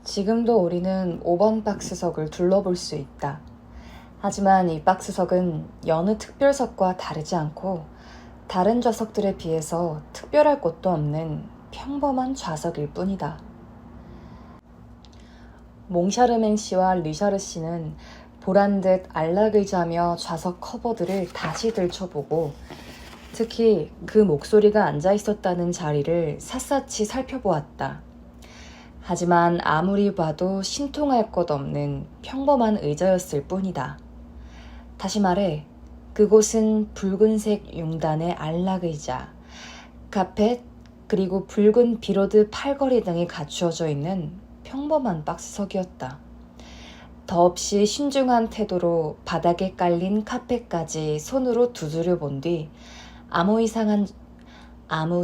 지금도 우리는 5번 박스석을 둘러볼 수 있다. 하지만 이 박스석은 여느 특별석과 다르지 않고 다른 좌석들에 비해서 특별할 것도 없는 평범한 좌석일 뿐이다. 몽샤르맹 씨와 르샤르 씨는 보란듯 안락을 자며 좌석 커버들을 다시 들춰보고 특히 그 목소리가 앉아 있었다는 자리를 샅샅이 살펴보았다. 하지만 아무리 봐도 신통할 것 없는 평범한 의자였을 뿐이다. 다시 말해 그곳은 붉은색 융단의 안락의자, 카펫, 그리고 붉은 비로드 팔걸이 등이 갖추어져 있는 평범한 박스석이었다. 더없이 신중한 태도로 바닥에 깔린 카펫까지 손으로 두드려 본 뒤 아무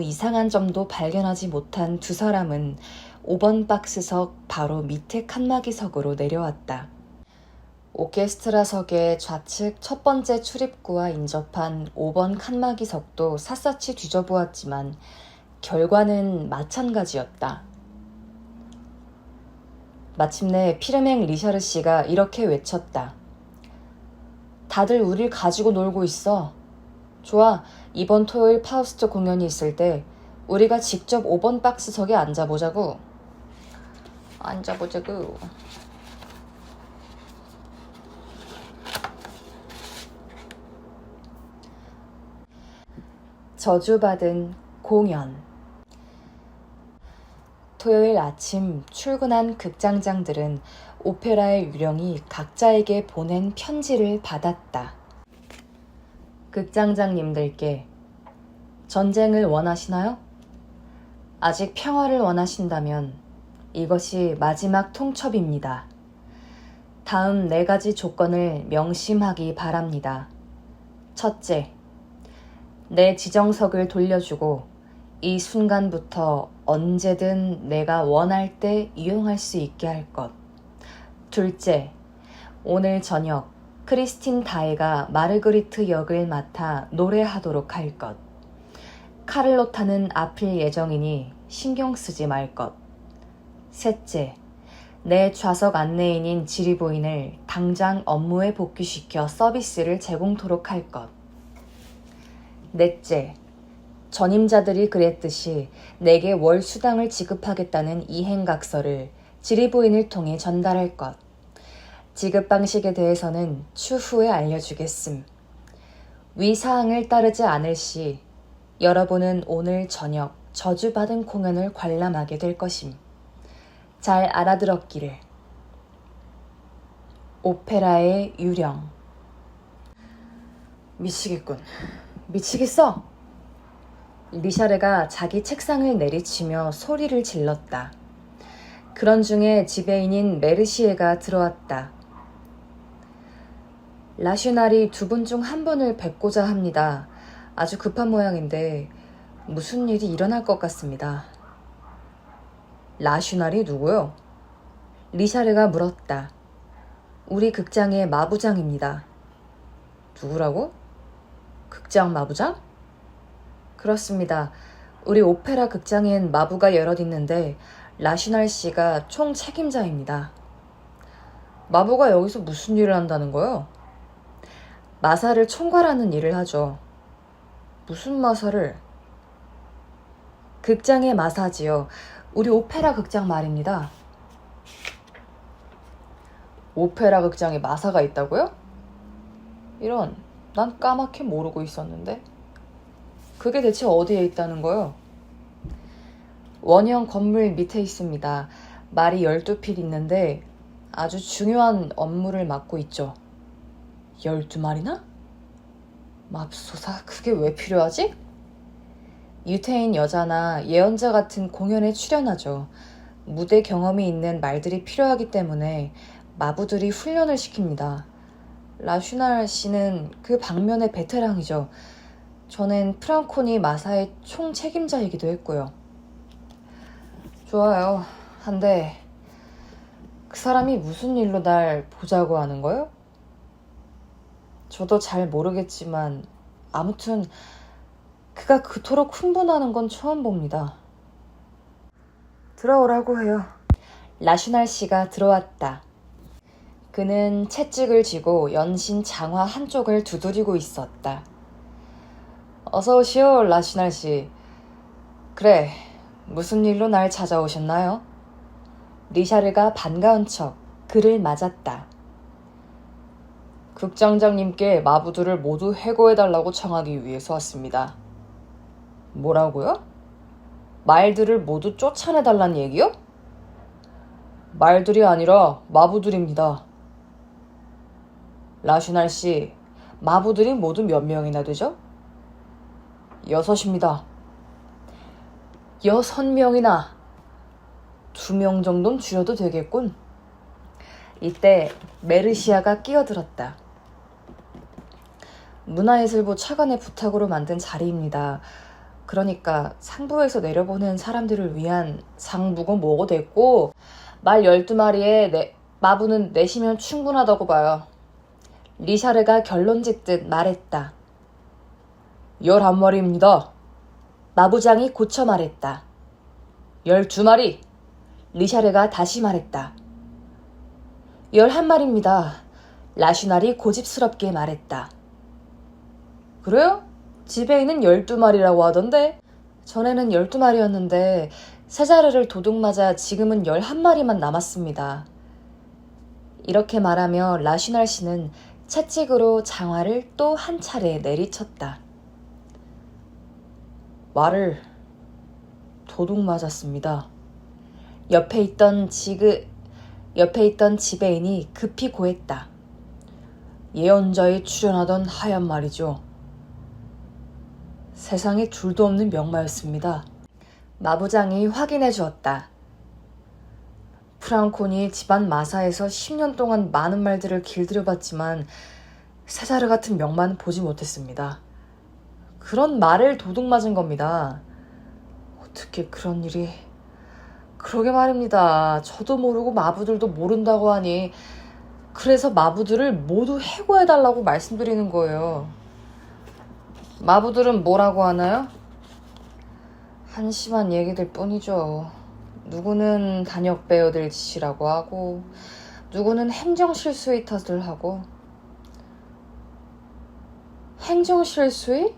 이상한 점도 발견하지 못한 두 사람은 5번 박스석 바로 밑에 칸막이석으로 내려왔다. 오케스트라석의 좌측 첫 번째 출입구와 인접한 5번 칸막이석도 샅샅이 뒤져보았지만 결과는 마찬가지였다. 마침내 피르맹 리샤르 씨가 이렇게 외쳤다. 다들 우릴 가지고 놀고 있어. 좋아, 이번 토요일 파우스트 공연이 있을 때 우리가 직접 5번 박스석에 앉아보자고. 저주받은 공연. 토요일 아침 출근한 극장장들은 오페라의 유령이 각자에게 보낸 편지를 받았다. 극장장님들께 전쟁을 원하시나요? 아직 평화를 원하신다면 이것이 마지막 통첩입니다. 다음 4가지 조건을 명심하기 바랍니다. 첫째, 내 지정석을 돌려주고 이 순간부터 언제든 내가 원할 때 이용할 수 있게 할 것. 둘째, 오늘 저녁 크리스틴 다에가 마르그리트 역을 맡아 노래하도록 할 것. 카를로타는 아플 예정이니 신경 쓰지 말 것. 셋째, 내 좌석 안내인인 지리보인을 당장 업무에 복귀시켜 서비스를 제공토록 할 것. 넷째, 전임자들이 그랬듯이 내게 월 수당을 지급하겠다는 이행각서를 지리부인을 통해 전달할 것. 지급 방식에 대해서는 추후에 알려주겠음. 위 사항을 따르지 않을 시 여러분은 오늘 저녁 저주받은 공연을 관람하게 될 것임. 잘 알아들었기를. 오페라의 유령. 미치겠군. 미치겠어! 리샤르가 자기 책상을 내리치며 소리를 질렀다. 그런 중에 지배인인 메르시에가 들어왔다. 라슈날이 2분 중 1분을 뵙고자 합니다. 아주 급한 모양인데 무슨 일이 일어날 것 같습니다. 라슈날이 누구요? 리샤르가 물었다. 우리 극장의 마부장입니다. 누구라고? 극장 마부장? 그렇습니다. 우리 오페라 극장엔 마부가 여럿 있는데 라슈날 씨가 총 책임자입니다. 마부가 여기서 무슨 일을 한다는 거요? 마사를 총괄하는 일을 하죠. 무슨 마사를? 극장의 마사지요. 우리 오페라 극장 말입니다. 오페라 극장에 마사가 있다고요? 이런, 난 까맣게 모르고 있었는데. 그게 대체 어디에 있다는 거요? 원형 건물 밑에 있습니다. 말이 12필 있는데 아주 중요한 업무를 맡고 있죠. 12마리나? 맙소사, 그게 왜 필요하지? 유태인 여자나 예언자 같은 공연에 출연하죠. 무대 경험이 있는 말들이 필요하기 때문에 마부들이 훈련을 시킵니다. 라슈날 씨는 그 방면의 베테랑이죠. 저는 프랑코니 마사의 총책임자이기도 했고요. 좋아요. 한데 그 사람이 무슨 일로 날 보자고 하는 거요? 저도 잘 모르겠지만 아무튼 그가 그토록 흥분하는 건 처음 봅니다. 들어오라고 해요. 라슈날 씨가 들어왔다. 그는 채찍을 쥐고 연신 장화 한쪽을 두드리고 있었다. 어서 오시오, 라슈날 씨. 그래, 무슨 일로 날 찾아오셨나요? 리샤르가 반가운 척 그를 맞았다. 국장장님께 마부들을 모두 해고해달라고 청하기 위해서 왔습니다. 뭐라고요? 말들을 모두 쫓아내달란 얘기요? 말들이 아니라 마부들입니다. 라슈날 씨, 마부들이 모두 몇 명이나 되죠? 6입니다. 6명이나. 2명 정도는 줄여도 되겠군. 이때 메르시아가 끼어들었다. 문화예술부 차관의 부탁으로 만든 자리입니다. 그러니까 상부에서 내려보는 사람들을 위한 상부고 뭐고 됐고 말 12마리에 마부는 내시면 충분하다고 봐요. 리샤르가 결론 짓듯 말했다. 11마리입니다. 마부장이 고쳐 말했다. 12마리. 리샤르가 다시 말했다. 11마리입니다. 라슈날이 고집스럽게 말했다. 그래요? 지배인은 12마리라고 하던데? 전에는 12마리였는데 세자르를 도둑 맞아 지금은 11마리만 남았습니다. 이렇게 말하며 라슈날 씨는 채찍으로 장화를 또 한 차례 내리쳤다. 말을 도둑 맞았습니다. 옆에 있던 지배인이 급히 고했다. 예언자에 출연하던 하얀 말이죠. 세상에 둘도 없는 명마였습니다. 마부장이 확인해 주었다. 프랑콘이 집안 마사에서 10년 동안 많은 말들을 길들여봤지만 세자르 같은 명마는 보지 못했습니다. 그런 말을 도둑 맞은 겁니다. 어떻게 그런 일이... 그러게 말입니다. 저도 모르고 마부들도 모른다고 하니 그래서 마부들을 모두 해고해달라고 말씀드리는 거예요. 마부들은 뭐라고 하나요? 한심한 얘기들 뿐이죠. 누구는 단역 배우들 짓이라고 하고 누구는 행정실수의 탓을 하고. 행정실수의?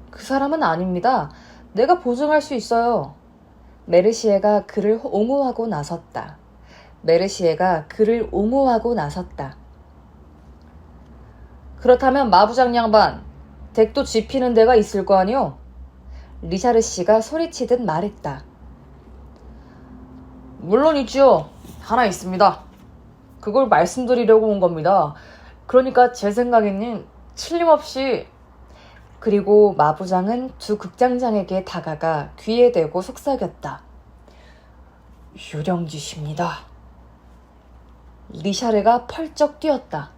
그 사람은 아닙니다. 내가 보증할 수 있어요. 메르시에가 그를 옹호하고 나섰다. 그렇다면 마부장 양반, 댁도 지피는 데가 있을 거 아니오? 리샤르 씨가 소리치듯 말했다. 물론 있지요. 하나 있습니다. 그걸 말씀드리려고 온 겁니다. 그러니까 제 생각에는 틀림없이... 그리고 마부장은 두 극장장에게 다가가 귀에 대고 속삭였다. 유령짓입니다. 리샤르가 펄쩍 뛰었다.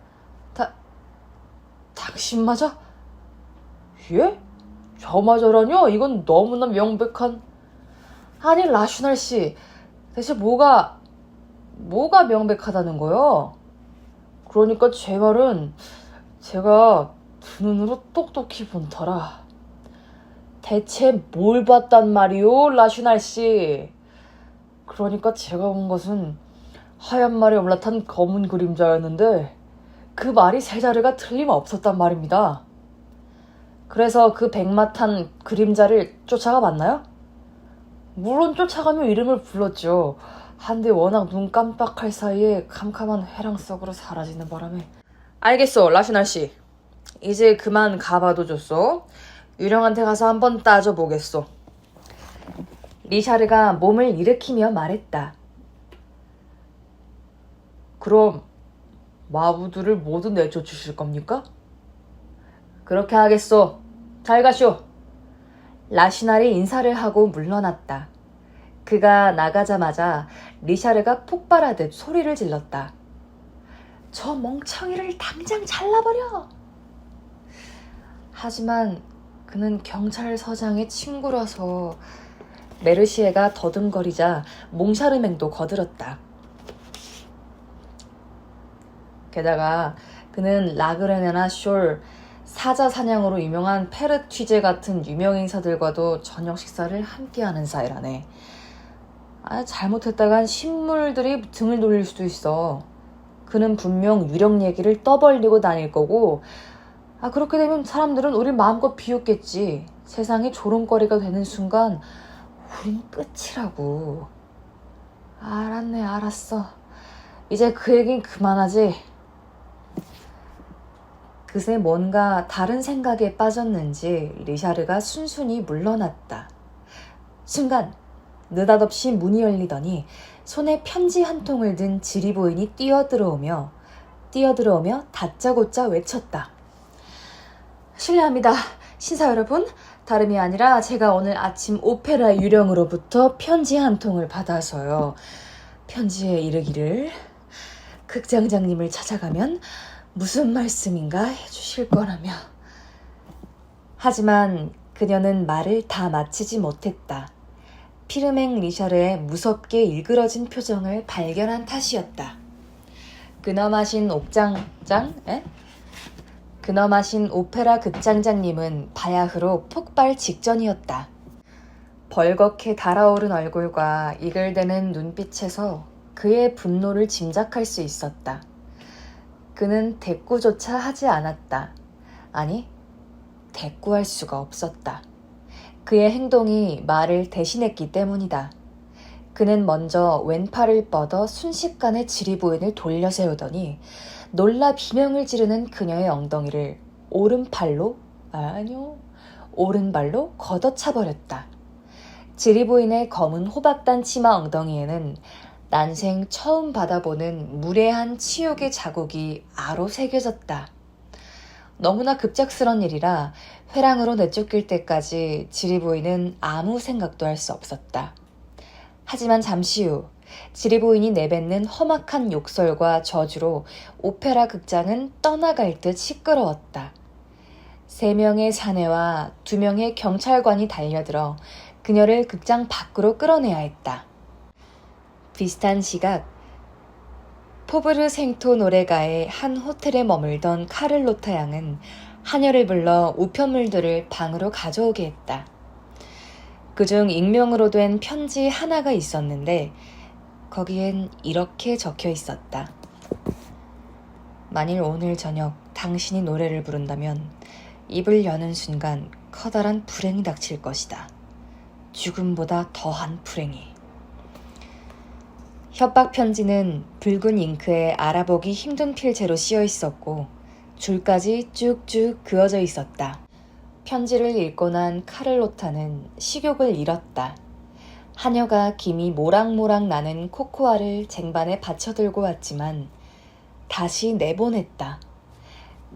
당신마저? 예? 저마저라뇨? 이건 너무나 명백한... 아니 라슈날 씨, 대체 뭐가 명백하다는 거요? 그러니까 제 말은 제가 두 눈으로 똑똑히 본 터라. 대체 뭘 봤단 말이오, 라슈날 씨? 그러니까 제가 본 것은 하얀 말에 올라탄 검은 그림자였는데 그 말이 세자르가 틀림없었단 말입니다. 그래서 그 백마탄 그림자를 쫓아가 봤나요? 물론 쫓아가며 이름을 불렀죠. 한데 워낙 눈 깜빡할 사이에 캄캄한 회랑 속으로 사라지는 바람에. 알겠어, 라슈날 씨. 이제 그만 가봐도 줬소. 유령한테 가서 한번 따져보겠소. 리샤르가 몸을 일으키며 말했다. 그럼 마부들을 모두 내쫓으실 겁니까? 그렇게 하겠소. 잘 가쇼. 라슈날이 인사를 하고 물러났다. 그가 나가자마자 리샤르가 폭발하듯 소리를 질렀다. 저 멍청이를 당장 잘라버려. 하지만 그는 경찰서장의 친구라서. 메르시에가 더듬거리자 몽샤르맹도 거들었다. 게다가 그는 라그레네나 숄, 사자 사냥으로 유명한 페르튀제 같은 유명 인사들과도 저녁 식사를 함께하는 사이라네. 잘못했다간 신물들이 등을 돌릴 수도 있어. 그는 분명 유령 얘기를 떠벌리고 다닐 거고, 그렇게 되면 사람들은 우리 마음껏 비웃겠지. 세상이 조롱거리가 되는 순간 우린 끝이라고. 알았네, 알았어. 이제 그 얘긴 그만하지. 그새 뭔가 다른 생각에 빠졌는지 리샤르가 순순히 물러났다. 순간 느닷없이 문이 열리더니 손에 편지 한 통을 든 지리보인이 뛰어들어오며 다짜고짜 외쳤다. 실례합니다. 신사 여러분, 다름이 아니라 제가 오늘 아침 오페라 유령으로부터 편지 한 통을 받아서요. 편지에 이르기를 극장장님을 찾아가면 무슨 말씀인가 해주실 거라며. 하지만 그녀는 말을 다 마치지 못했다. 피르맹 리샤르의 무섭게 일그러진 표정을 발견한 탓이었다. 근엄하신 오페라 극장장님은 바야흐로 폭발 직전이었다. 벌겋게 달아오른 얼굴과 이글대는 눈빛에서 그의 분노를 짐작할 수 있었다. 그는 대꾸조차 하지 않았다. 아니, 대꾸할 수가 없었다. 그의 행동이 말을 대신했기 때문이다. 그는 먼저 왼팔을 뻗어 순식간에 지리부인을 돌려 세우더니 놀라 비명을 지르는 그녀의 엉덩이를 오른발로 걷어차버렸다. 지리부인의 검은 호박단 치마 엉덩이에는 난생 처음 받아보는 무례한 치욕의 자국이 아로 새겨졌다. 너무나 급작스런 일이라 회랑으로 내쫓길 때까지 지리부인은 아무 생각도 할 수 없었다. 하지만 잠시 후 지리부인이 내뱉는 험악한 욕설과 저주로 오페라 극장은 떠나갈 듯 시끄러웠다. 3명의 사내와 2명의 경찰관이 달려들어 그녀를 극장 밖으로 끌어내야 했다. 비슷한 시각 포브르 생토 노레가의 한 호텔에 머물던 카를로타 양은 하녀를 불러 우편물들을 방으로 가져오게 했다. 그중 익명으로 된 편지 하나가 있었는데 거기엔 이렇게 적혀 있었다. 만일 오늘 저녁 당신이 노래를 부른다면 입을 여는 순간 커다란 불행이 닥칠 것이다. 죽음보다 더한 불행이. 협박 편지는 붉은 잉크에 알아보기 힘든 필체로 씌어 있었고 줄까지 쭉쭉 그어져 있었다. 편지를 읽고 난 카를로타는 식욕을 잃었다. 하녀가 김이 모락모락 나는 코코아를 쟁반에 받쳐들고 왔지만 다시 내보냈다.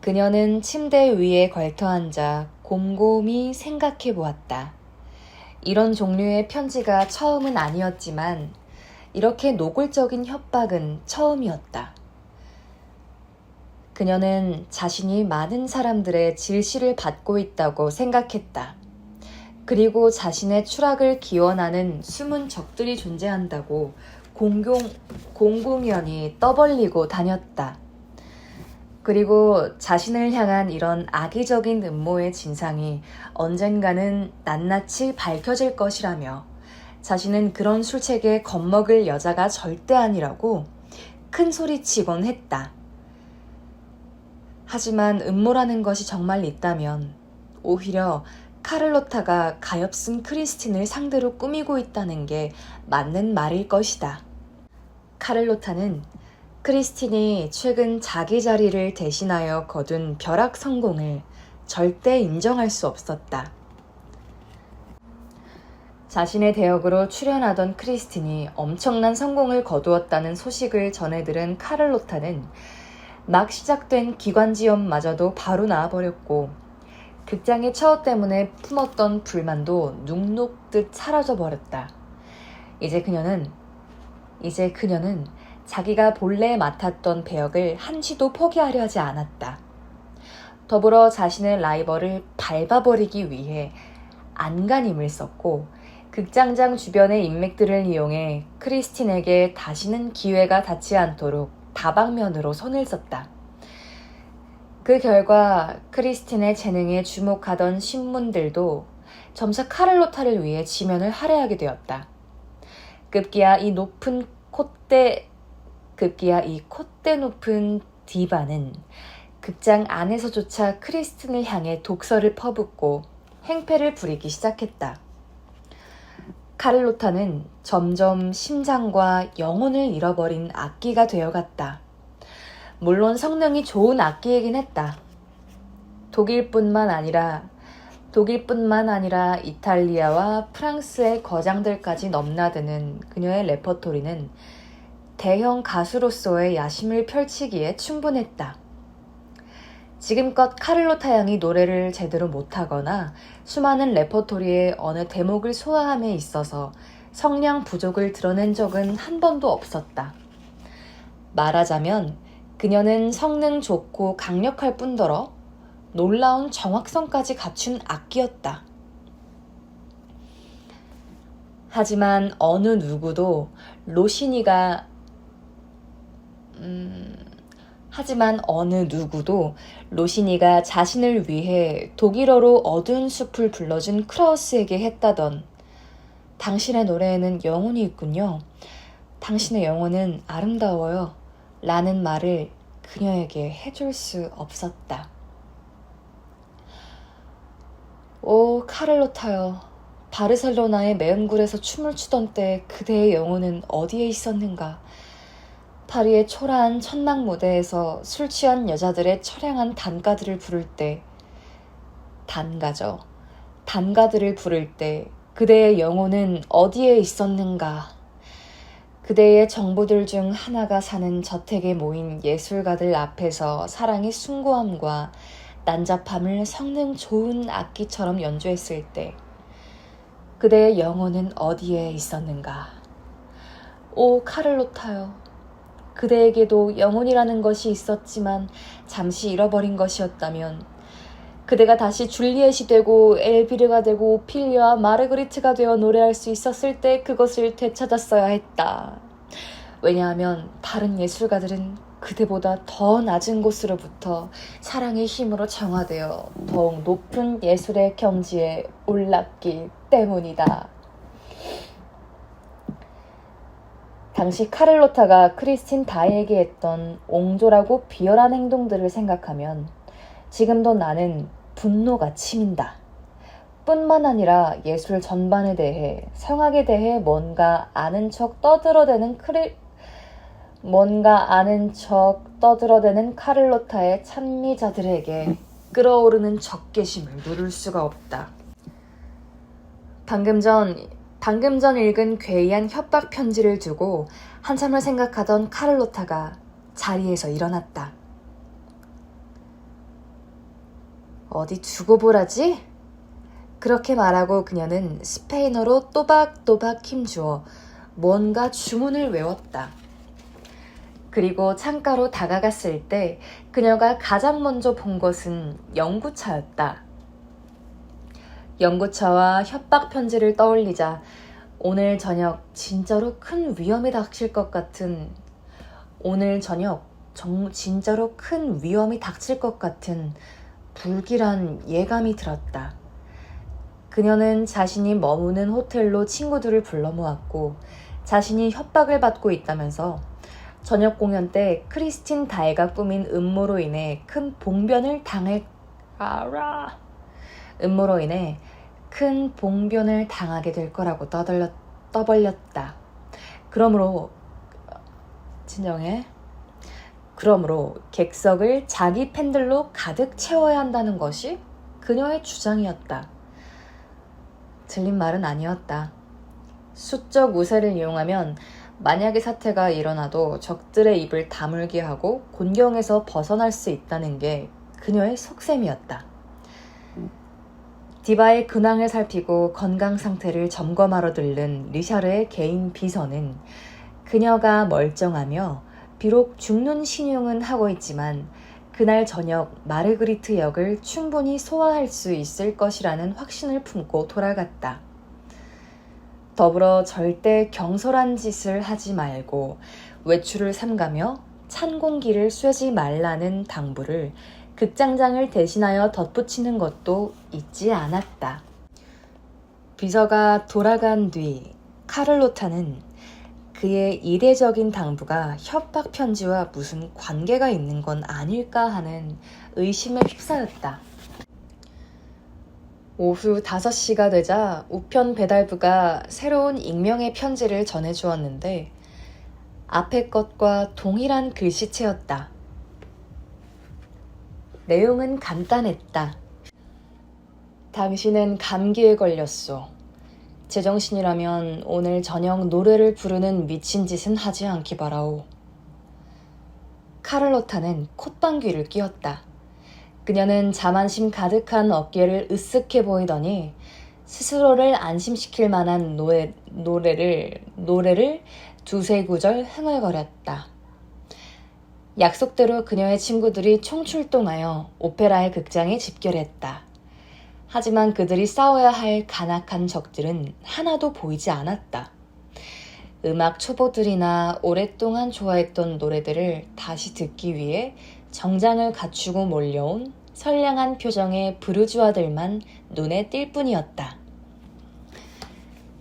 그녀는 침대 위에 걸터앉아 곰곰이 생각해 보았다. 이런 종류의 편지가 처음은 아니었지만 이렇게 노골적인 협박은 처음이었다. 그녀는 자신이 많은 사람들의 질시를 받고 있다고 생각했다. 그리고 자신의 추락을 기원하는 숨은 적들이 존재한다고 공공연히 떠벌리고 다녔다. 그리고 자신을 향한 이런 악의적인 음모의 진상이 언젠가는 낱낱이 밝혀질 것이라며 자신은 그런 술책에 겁먹을 여자가 절대 아니라고 큰 소리치곤 했다. 하지만 음모라는 것이 정말 있다면 오히려 카를로타가 가엾은 크리스틴을 상대로 꾸미고 있다는 게 맞는 말일 것이다. 카를로타는 크리스틴이 최근 자기 자리를 대신하여 거둔 벼락 성공을 절대 인정할 수 없었다. 자신의 대역으로 출연하던 크리스틴이 엄청난 성공을 거두었다는 소식을 전해들은 카를로타는 막 시작된 기관지염마저도 바로 나아버렸고 극장의 처우 때문에 품었던 불만도 눅눅듯 사라져버렸다. 이제 그녀는 자기가 본래 맡았던 배역을 한시도 포기하려 하지 않았다. 더불어 자신의 라이벌을 밟아버리기 위해 안간힘을 썼고 극장장 주변의 인맥들을 이용해 크리스틴에게 다시는 기회가 닿지 않도록 다방면으로 손을 썼다. 그 결과 크리스틴의 재능에 주목하던 신문들도 점차 카를로타를 위해 지면을 할애하게 되었다. 급기야 이 콧대 높은 디바는 극장 안에서조차 크리스틴을 향해 독설을 퍼붓고 행패를 부리기 시작했다. 카를로타는 점점 심장과 영혼을 잃어버린 악기가 되어갔다. 물론 성능이 좋은 악기이긴 했다. 독일뿐만 아니라 이탈리아와 프랑스의 거장들까지 넘나드는 그녀의 레퍼토리는 대형 가수로서의 야심을 펼치기에 충분했다. 지금껏 카를로타 양이 노래를 제대로 못하거나 수많은 레퍼토리의 어느 대목을 소화함에 있어서 성량 부족을 드러낸 적은 한 번도 없었다. 말하자면 그녀는 성능 좋고 강력할 뿐더러 놀라운 정확성까지 갖춘 악기였다. 하지만 어느 누구도 로시니가 자신을 위해 독일어로 어두운 숲을 불러준 크라우스에게 했다던 당신의 노래에는 영혼이 있군요. 당신의 영혼은 아름다워요. 라는 말을 그녀에게 해줄 수 없었다. 오, 카를로타여. 바르셀로나의 매음굴에서 춤을 추던 때 그대의 영혼은 어디에 있었는가? 파리의 초라한 천막 무대에서 술 취한 여자들의 처량한 단가들을 부를 때 단가들을 부를 때 그대의 영혼은 어디에 있었는가? 그대의 정부들 중 하나가 사는 저택에 모인 예술가들 앞에서 사랑의 숭고함과 난잡함을 성능 좋은 악기처럼 연주했을 때 그대의 영혼은 어디에 있었는가? 오, 카를로타요. 그대에게도 영혼이라는 것이 있었지만 잠시 잃어버린 것이었다면 그대가 다시 줄리엣이 되고 엘비르가 되고 오피리아와 마르그리트가 되어 노래할 수 있었을 때 그것을 되찾았어야 했다. 왜냐하면 다른 예술가들은 그대보다 더 낮은 곳으로부터 사랑의 힘으로 정화되어 더욱 높은 예술의 경지에 올랐기 때문이다. 당시 카를로타가 크리스틴 다이에게 했던 옹졸하고 비열한 행동들을 생각하면 지금도 나는 분노가 치민다. 뿐만 아니라 예술 전반에 대해, 성악에 대해 뭔가 아는 척 떠들어대는 카를로타의 찬미자들에게 끓어오르는 적개심을 누를 수가 없다. 방금 전 읽은 괴이한 협박 편지를 두고 한참을 생각하던 카를로타가 자리에서 일어났다. 어디 두고 보라지? 그렇게 말하고 그녀는 스페인어로 또박또박 힘주어 뭔가 주문을 외웠다. 그리고 창가로 다가갔을 때 그녀가 가장 먼저 본 것은 연구차였다. 연구차와 협박 편지를 떠올리자 오늘 저녁 진짜로 큰 위험이 닥칠 것 같은 불길한 예감이 들었다. 그녀는 자신이 머무는 호텔로 친구들을 불러 모았고 자신이 협박을 받고 있다면서 저녁 공연 때 크리스틴 다이가 꾸민 음모로 인해 큰 봉변을 당하게 될 거라고 떠벌렸다. 그러므로 객석을 자기 팬들로 가득 채워야 한다는 것이 그녀의 주장이었다. 틀린 말은 아니었다. 수적 우세를 이용하면 만약의 사태가 일어나도 적들의 입을 다물게 하고 곤경에서 벗어날 수 있다는 게 그녀의 속셈이었다. 디바의 근황을 살피고 건강 상태를 점검하러 들른 리샤르의 개인 비서는 그녀가 멀쩡하며 비록 죽는 신용은 하고 있지만 그날 저녁 마르그리트 역을 충분히 소화할 수 있을 것이라는 확신을 품고 돌아갔다. 더불어 절대 경솔한 짓을 하지 말고 외출을 삼가며 찬 공기를 쐬지 말라는 당부를 극장장을 대신하여 덧붙이는 것도 잊지 않았다. 비서가 돌아간 뒤 카를로타는 그의 이례적인 당부가 협박 편지와 무슨 관계가 있는 건 아닐까 하는 의심에 휩싸였다. 오후 5시가 되자 우편 배달부가 새로운 익명의 편지를 전해주었는데 앞의 것과 동일한 글씨체였다. 내용은 간단했다. 당신은 감기에 걸렸소. 제정신이라면 오늘 저녁 노래를 부르는 미친 짓은 하지 않기 바라오. 카를로타는 콧방귀를 뀌었다. 그녀는 자만심 가득한 어깨를 으쓱해 보이더니 스스로를 안심시킬 만한 노래를 두세 구절 흥얼거렸다. 약속대로 그녀의 친구들이 총출동하여 오페라의 극장에 집결했다. 하지만 그들이 싸워야 할 간악한 적들은 하나도 보이지 않았다. 음악 초보들이나 오랫동안 좋아했던 노래들을 다시 듣기 위해 정장을 갖추고 몰려온 선량한 표정의 부르주아들만 눈에 띌 뿐이었다.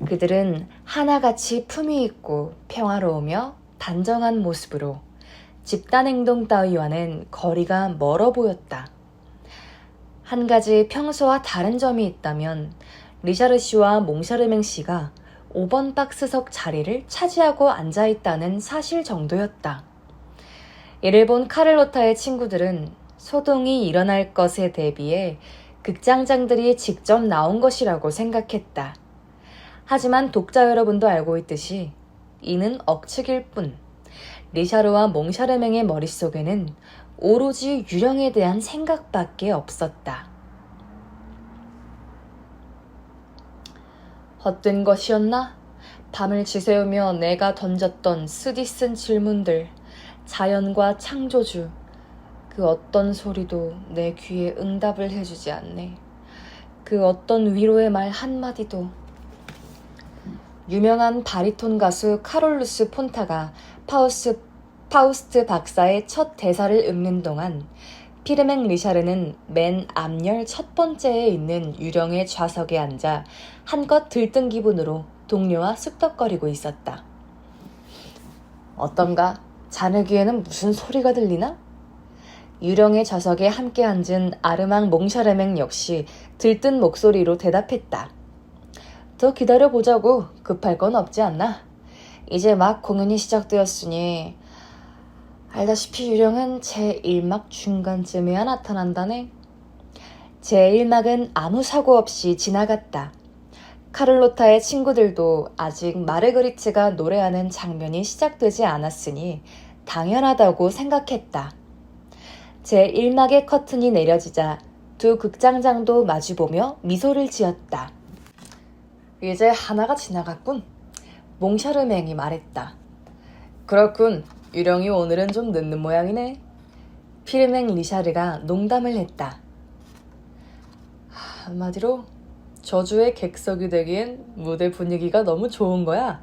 그들은 하나같이 품위 있고 평화로우며 단정한 모습으로 집단 행동 따위와는 거리가 멀어 보였다. 한 가지 평소와 다른 점이 있다면 리샤르 씨와 몽샤르맹 씨가 5번 박스석 자리를 차지하고 앉아있다는 사실 정도였다. 이를 본 카를로타의 친구들은 소동이 일어날 것에 대비해 극장장들이 직접 나온 것이라고 생각했다. 하지만 독자 여러분도 알고 있듯이 이는 억측일 뿐 리샤르와 몽샤르맹의 머릿속에는 오로지 유령에 대한 생각밖에 없었다. 헛된 것이었나? 밤을 지새우며 내가 던졌던 쓰디쓴 질문들, 자연과 창조주, 그 어떤 소리도 내 귀에 응답을 해주지 않네. 그 어떤 위로의 말 한마디도. 유명한 바리톤 가수 카롤루스 폰타가 파우스트 박사의 첫 대사를 읽는 동안 피르맹 리샤르는 맨 앞열 첫 번째에 있는 유령의 좌석에 앉아 한껏 들뜬 기분으로 동료와 쑥덕거리고 있었다. 어떤가? 자네 귀에는 무슨 소리가 들리나? 유령의 좌석에 함께 앉은 아르망 몽샤르맹 역시 들뜬 목소리로 대답했다. 더 기다려보자고. 급할 건 없지 않나? 이제 막 공연이 시작되었으니 알다시피 유령은 제1막 중간쯤에야 나타난다네. 제1막은 아무 사고 없이 지나갔다. 카를로타의 친구들도 아직 마르그리트가 노래하는 장면이 시작되지 않았으니 당연하다고 생각했다. 제1막의 커튼이 내려지자 두 극장장도 마주보며 미소를 지었다. 이제 하나가 지나갔군. 몽샤르맹이 말했다. 그렇군. 유령이 오늘은 좀 늦는 모양이네. 피르맹 리샤르가 농담을 했다. 한마디로 저주의 객석이 되기엔 무대 분위기가 너무 좋은 거야.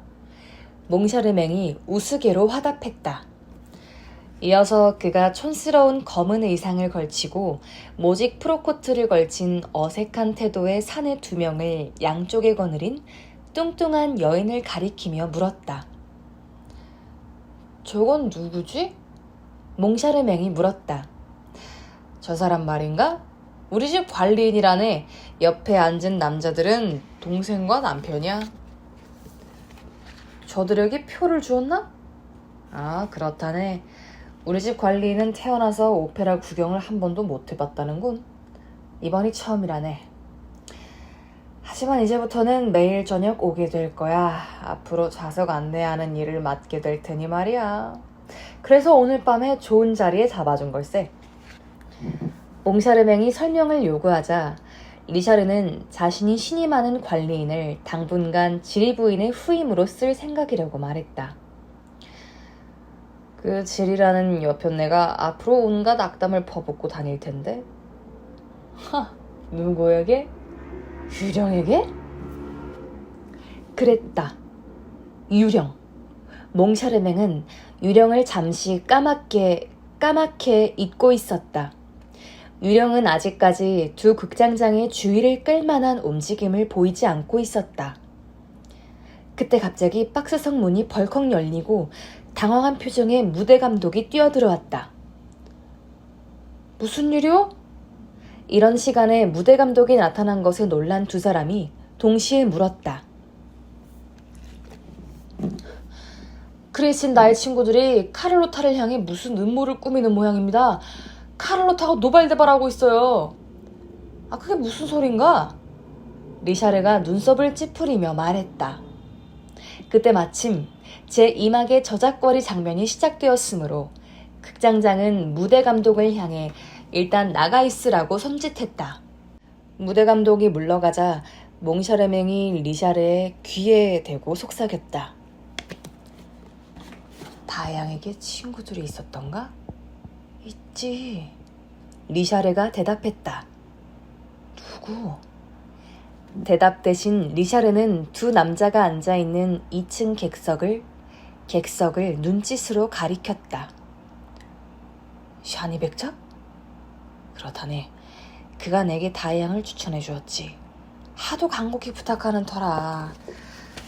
몽샤르맹이 우스개로 화답했다. 이어서 그가 촌스러운 검은 의상을 걸치고 모직 프로코트를 걸친 어색한 태도의 사내 2명을 양쪽에 거느린 뚱뚱한 여인을 가리키며 물었다. 저건 누구지? 몽샤르맹이 물었다. 저 사람 말인가? 우리 집 관리인이라네. 옆에 앉은 남자들은 동생과 남편이야. 저들에게 표를 주었나? 아, 그렇다네. 우리 집 관리인은 태어나서 오페라 구경을 한 번도 못 해봤다는군. 이번이 처음이라네. 하지만 이제부터는 매일 저녁 오게 될 거야. 앞으로 좌석 안내하는 일을 맡게 될 테니 말이야. 그래서 오늘 밤에 좋은 자리에 잡아준 걸세. 몽샤르맹이 설명을 요구하자 리샤르는 자신이 신임하는 관리인을 당분간 지리부인의 후임으로 쓸 생각이라고 말했다. 그 지리라는 여편네가 앞으로 온갖 악담을 퍼붓고 다닐 텐데. 누구에게? 유령에게? 그랬다. 유령. 몽샤르맹은 유령을 잠시 까맣게 잊고 있었다. 유령은 아직까지 두 극장장의 주의를 끌만한 움직임을 보이지 않고 있었다. 그때 갑자기 박스석 문이 벌컥 열리고 당황한 표정의 무대 감독이 뛰어들어왔다. 무슨 일이요? 이런 시간에 무대 감독이 나타난 것에 놀란 두 사람이 동시에 물었다. 크리스틴 나의 친구들이 카를로타를 향해 무슨 음모를 꾸미는 모양입니다. 카를로타가 노발대발하고 있어요. 그게 무슨 소린가? 리샤르가 눈썹을 찌푸리며 말했다. 그때 마침 제2막의 저작거리 장면이 시작되었으므로 극장장은 무대 감독을 향해 일단 나가 있으라고 손짓했다. 무대 감독이 물러가자 몽샤르맹이 리샤르의 귀에 대고 속삭였다. 다양에게 친구들이 있었던가? 있지. 리샤르가 대답했다. 누구? 대답 대신 리샤르는 두 남자가 앉아있는 2층 객석을 눈짓으로 가리켰다. 샤니 백작? 그렇다네. 그가 내게 다이앙을 추천해 주었지. 하도 간곡히 부탁하는 터라.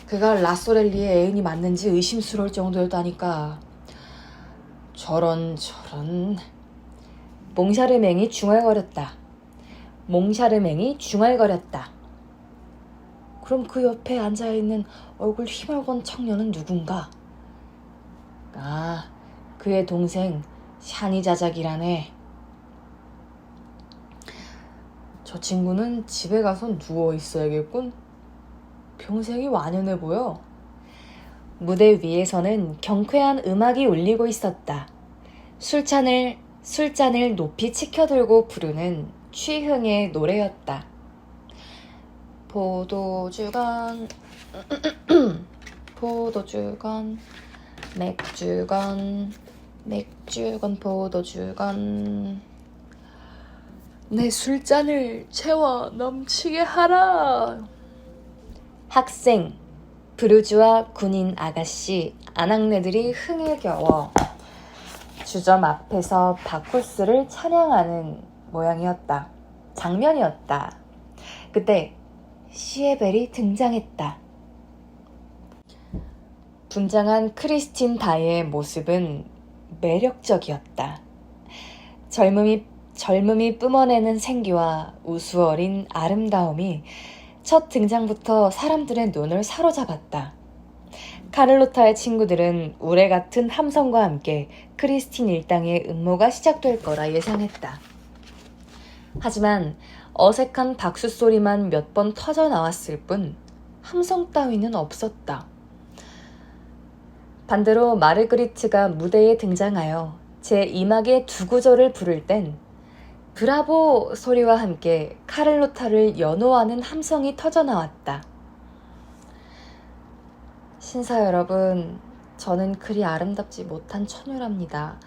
그가 라소렐리의 애인이 맞는지 의심스러울 정도였다니까. 저런. 몽샤르맹이 중얼거렸다. 그럼 그 옆에 앉아있는 얼굴 희멀건 청년은 누군가? 그의 동생 샤니 자작이라네. 저 친구는 집에 가서 누워있어야겠군. 평생이 완연해 보여. 무대 위에서는 경쾌한 음악이 울리고 있었다. 술잔을 높이 치켜들고 부르는 취흥의 노래였다. 포도주건 맥주건 포도주건 내 술잔을 채워 넘치게 하라. 학생, 부르주아 군인 아가씨, 아낙네들이 흥에 겨워 주점 앞에서 바쿠스를 찬양하는 장면이었다. 그때 시에벨이 등장했다. 분장한 크리스틴 다이의 모습은 매력적이었다. 젊음이 뿜어내는 생기와 우수어린 아름다움이 첫 등장부터 사람들의 눈을 사로잡았다. 카를로타의 친구들은 우레 같은 함성과 함께 크리스틴 일당의 음모가 시작될 거라 예상했다. 하지만 어색한 박수 소리만 몇 번 터져 나왔을 뿐 함성 따위는 없었다. 반대로 마르그리트가 무대에 등장하여 제2막의 두 구절을 부를 땐 브라보 소리와 함께 카를로타를 연호하는 함성이 터져 나왔다. 신사 여러분, 저는 그리 아름답지 못한 처녀랍니다.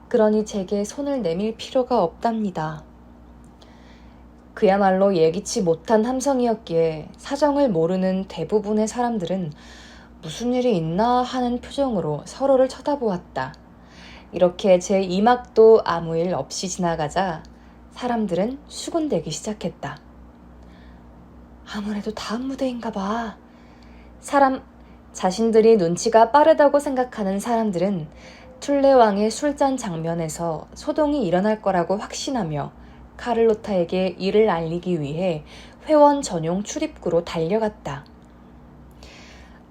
그러니 제게 손을 내밀 필요가 없답니다. 그야말로 예기치 못한 함성이었기에 사정을 모르는 대부분의 사람들은 무슨 일이 있나 하는 표정으로 서로를 쳐다보았다. 이렇게 제2막도 아무 일 없이 지나가자 사람들은 수군대기 시작했다. 아무래도 다음 무대인가 봐. 자신들이 눈치가 빠르다고 생각하는 사람들은 툴레왕의 술잔 장면에서 소동이 일어날 거라고 확신하며 카를로타에게 이를 알리기 위해 회원 전용 출입구로 달려갔다.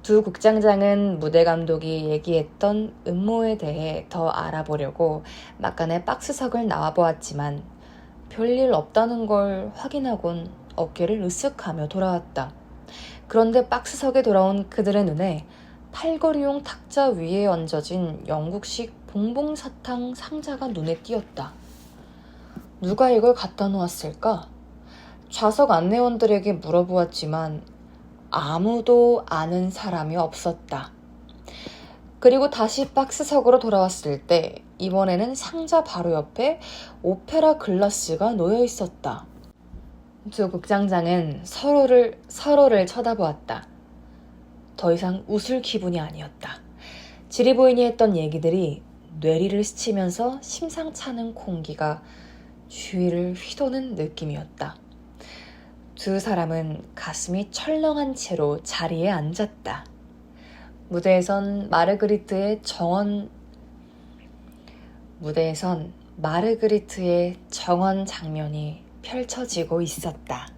두 국장장은 무대 감독이 얘기했던 음모에 대해 더 알아보려고 막간에 박스석을 나와보았지만 별일 없다는 걸 확인하곤 어깨를 으쓱하며 돌아왔다. 그런데 박스석에 돌아온 그들의 눈에 팔걸이용 탁자 위에 얹어진 영국식 봉봉사탕 상자가 눈에 띄었다. 누가 이걸 갖다 놓았을까? 좌석 안내원들에게 물어보았지만 아무도 아는 사람이 없었다. 그리고 다시 박스석으로 돌아왔을 때 이번에는 상자 바로 옆에 오페라 글라스가 놓여 있었다. 두 국장장은 서로를 쳐다보았다. 더 이상 웃을 기분이 아니었다. 지리보이니 했던 얘기들이 뇌리를 스치면서 심상찮은 공기가 주위를 휘도는 느낌이었다. 두 사람은 가슴이 철렁한 채로 자리에 앉았다. 무대에선 마르그리트의 정원 장면이 펼쳐지고 있었다.